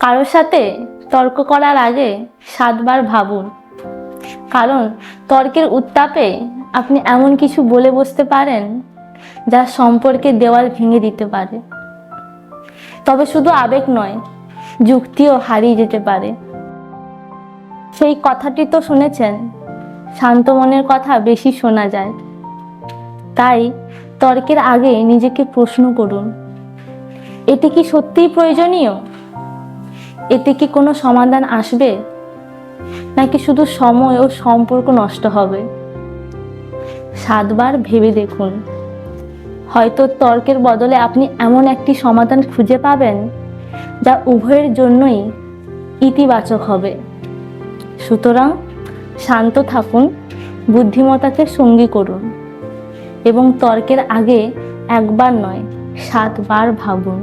কারোর সাথে তর্ক করার আগে 7বার ভাবুন, কারণ তর্কের উত্তাপে আপনি এমন কিছু বলে বসতে পারেন যা সম্পর্কের দেওয়াল ভেঙে দিতে পারে। তবে শুধু আবেগ নয়, যুক্তিও হারিয়ে যেতে পারে। সেই কথাটি তো শুনেছেন, শান্ত মনের কথা বেশি শোনা যায়। তাই তর্কের আগে নিজেকে প্রশ্ন করুন, এটি কি সত্যিই প্রয়োজনীয়? এতে কি কোনো সমাধান আসবে, নাকি শুধু সময় ও সম্পর্ক নষ্ট হবে? 7বার ভেবে দেখুন, হয়তো তর্কের বদলে আপনি এমন একটি সমাধান খুঁজে পাবেন যা উভয়ের জন্যই ইতিবাচক হবে। সুতরাং শান্ত থাকুন, বুদ্ধিমত্তাকে সঙ্গী করুন এবং তর্কের আগে 1বার নয় 7বার ভাবুন।